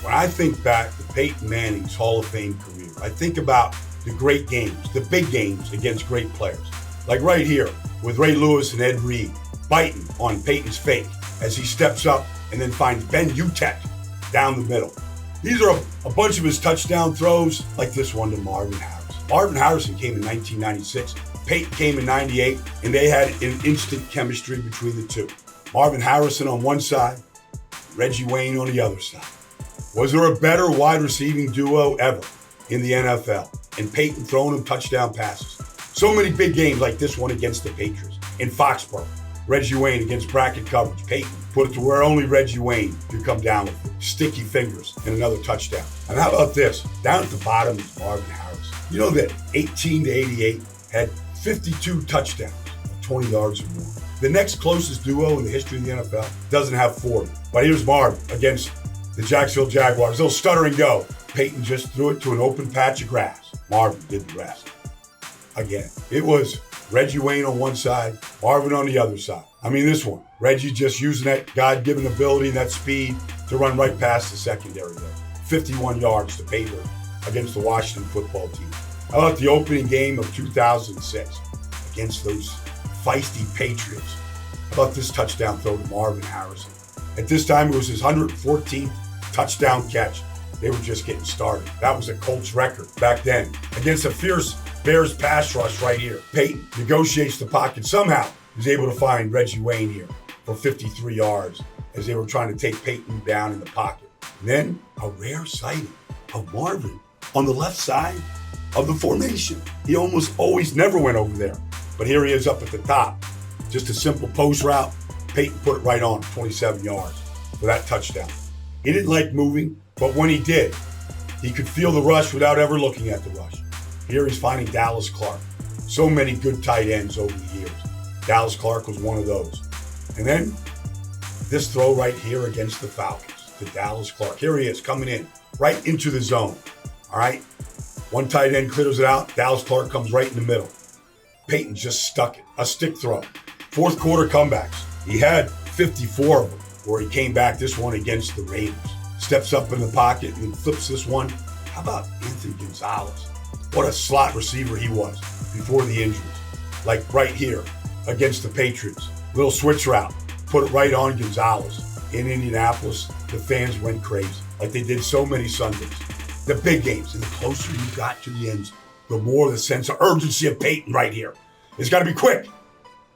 When I think back to Peyton Manning's Hall of Fame career, I think about the great games, the big games against great players. Like right here with Ray Lewis and Ed Reed biting on Peyton's fake as he steps up and then finds Ben Utecht down the middle. These are a bunch of his touchdown throws, like this one to Marvin Harrison. Marvin Harrison came in 1996, Peyton came in 98, and they had an instant chemistry between the two. Marvin Harrison on one side, Reggie Wayne on the other side. Was there a better wide receiving duo ever in the NFL? And Peyton throwing him touchdown passes. So many big games like this one against the Patriots. In Foxborough, Reggie Wayne against bracket coverage. Peyton put it to where only Reggie Wayne could come down with it. Sticky fingers and another touchdown. And how about this? Down at the bottom is Marvin Harrison. You know that 18 to 88 had 52 touchdowns of 20 yards or more. The next closest duo in the history of the NFL doesn't have 40. But here's Marvin against the Jacksonville Jaguars. They'll stutter and go. Peyton just threw it to an open patch of grass. Marvin did the rest. Again, it was Reggie Wayne on one side, Marvin on the other side. I mean, this one, Reggie just using that God-given ability and that speed to run right past the secondary there. 51 yards to pay dirt against the Washington football team. How about the opening game of 2006 against those feisty Patriots? How about this touchdown throw to Marvin Harrison? At this time, it was his 114th touchdown catch. They were just getting started. That was a Colts record back then. Against a fierce Bears pass rush right here. Peyton negotiates the pocket. Somehow, he's able to find Reggie Wayne here for 53 yards as they were trying to take Peyton down in the pocket. And then a rare sighting of Marvin on the left side of the formation. He almost always never went over there. But here he is up at the top. Just a simple post route. Peyton put it right on 27 yards for that touchdown. He didn't like moving, but when he did, he could feel the rush without ever looking at the rush. Here he's finding Dallas Clark. So many good tight ends over the years. Dallas Clark was one of those. And then this throw right here against the Falcons to Dallas Clark. Here he is coming in right into the zone. All right. One tight end clears it out. Dallas Clark comes right in the middle. Peyton just stuck it. A stick throw. Fourth quarter comebacks. He had 54 of them where he came back this one against the Raiders. Steps up in the pocket and then flips this one. How about Anthony Gonzalez? What a slot receiver he was before the injuries. Like right here against the Patriots. Little switch route. Put it right on Gonzalez. In Indianapolis, the fans went crazy. Like they did so many Sundays. The big games, and the closer you got to the end zone, the more the sense of urgency of Peyton right here. It's got to be quick.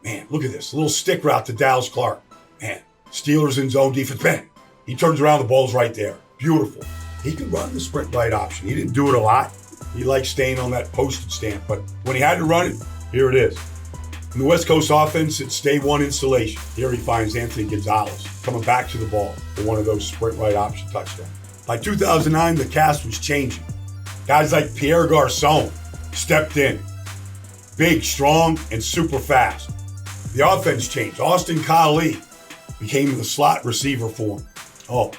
Man, look at this. A little stick route to Dallas Clark. Man, Steelers in zone defense. Bang. He turns around, the ball's right there. Beautiful. He can run the sprint right option. He didn't do it a lot. He liked staying on that postage stamp. But when he had to run it, here it is. In the West Coast offense, it's day one installation. Here he finds Anthony Gonzalez coming back to the ball for one of those sprint right option touchdowns. By 2009, the cast was changing. Guys like Pierre Garçon stepped in. Big, strong, and super fast. The offense changed. Austin Collie became the slot receiver for him. Oh,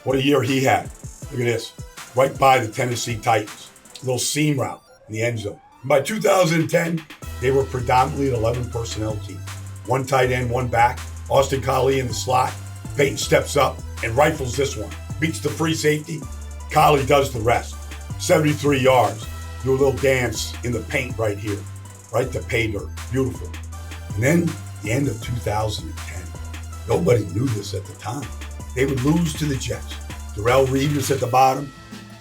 what a year he had. Look at this. Right by the Tennessee Titans. A little seam route in the end zone. And by 2010, they were predominantly an 11 personnel team. One tight end, one back. Austin Collie in the slot. Peyton steps up and rifles this one. Beats the free safety. Collie does the rest. 73 yards. Do a little dance in the paint right here. Right to pay dirt. Beautiful. And then the end of 2010. Nobody knew this at the time. They would lose to the Jets. Darrelle Revis at the bottom.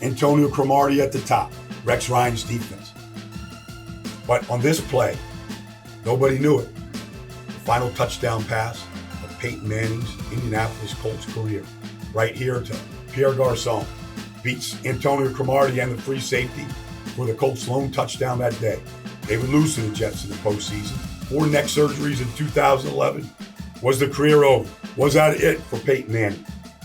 Antonio Cromartie at the top. Rex Ryan's defense. But on this play, nobody knew it. The final touchdown pass of Peyton Manning's Indianapolis Colts career. Right here to Pierre Garçon. Beats Antonio Cromartie and the free safety for the Colts' lone touchdown that day. They would lose to the Jets in the postseason. 4 neck surgeries in 2011. Was the career over? Was that it for Peyton Manning?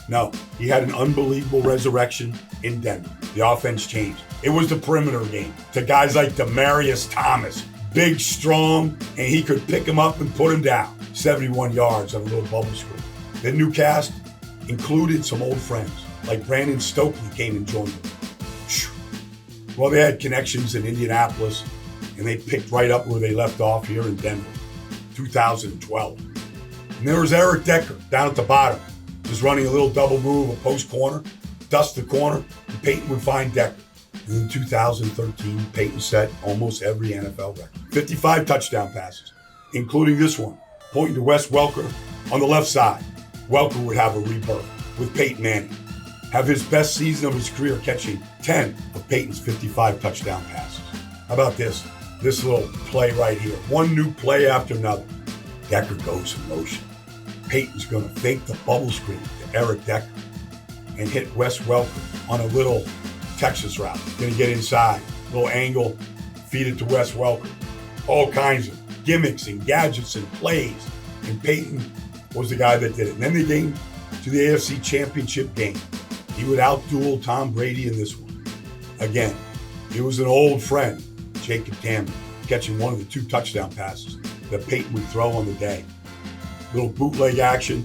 No, he had an unbelievable resurrection in Denver. The offense changed. It was the perimeter game to guys like Demaryius Thomas. Big, strong, and he could pick him up and put him down. 71 yards on a little bubble screen. The new cast included some old friends, like Brandon Stokely came and joined them. Well, they had connections in Indianapolis, and they picked right up where they left off here in Denver, 2012. And there was Eric Decker down at the bottom, just running a little double move, a post corner. dust the corner, and Peyton would find Decker. And in 2013, Peyton set almost every NFL record. 55 touchdown passes, including this one, pointing to Wes Welker on the left side. Welker would have a rebirth with Peyton Manning, have his best season of his career catching 10 of Peyton's 55 touchdown passes. How about this? This little play right here. One new play after another. Decker goes in motion. Peyton's going to fake the bubble screen to Eric Decker and hit Wes Welker on a little Texas route. Going to get inside, little angle, feed it to Wes Welker. All kinds of gimmicks and gadgets and plays. And Peyton was the guy that did it. And then they came to the AFC Championship game. He would outduel Tom Brady in this one. Again, he was an old friend, Jacob Tammany, catching one of the 2 touchdown passes that Peyton would throw on the day. Little bootleg action,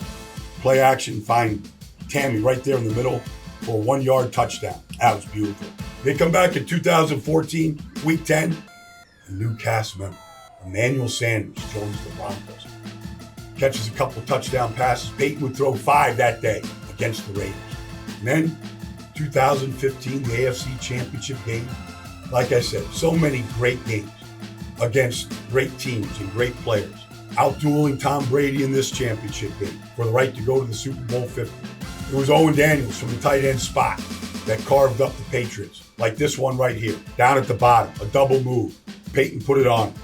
play action, find Tammy right there in the middle for a 1-yard touchdown. That was beautiful. They come back in 2014, week 10. A new cast member, Emmanuel Sanders, joins the Broncos. Catches a couple touchdown passes. Peyton would throw 5 that day against the Raiders. And then 2015, the AFC Championship game. Like I said, so many great games against great teams and great players. Outdueling Tom Brady in this championship game for the right to go to the Super Bowl 50. It was Owen Daniels from the tight end spot that carved up the Patriots. Like this one right here, down at the bottom, a double move. Peyton put it on,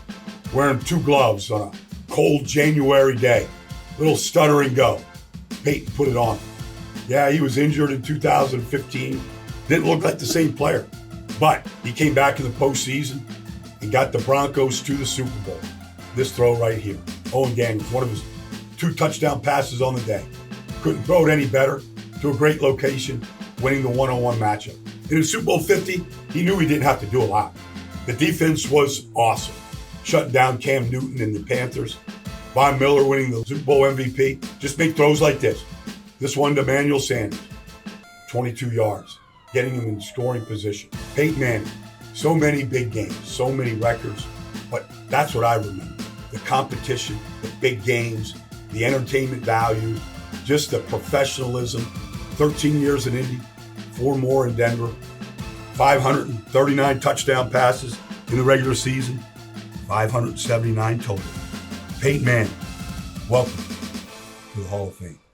wearing 2 gloves on a cold January day. Little stutter and go. Peyton put it on. Yeah, he was injured in 2015. Didn't look like the same player. But he came back in the postseason and got the Broncos to the Super Bowl. This throw right here. Owen Daniels, one of his 2 touchdown passes on the day. Couldn't throw it any better to a great location, winning the 1-on-1 matchup. In the Super Bowl 50, he knew he didn't have to do a lot. The defense was awesome. Shutting down Cam Newton and the Panthers. Von Miller winning the Super Bowl MVP. Just make throws like this. This one to Emmanuel Sanders. 22 yards. Getting him in scoring position. Peyton Manning. So many big games. So many records. But that's what I remember. The competition, the big games, the entertainment value, just the professionalism. 13 years in Indy, 4 more in Denver, 539 touchdown passes in the regular season, 579 total. Peyton Manning, welcome to the Hall of Fame.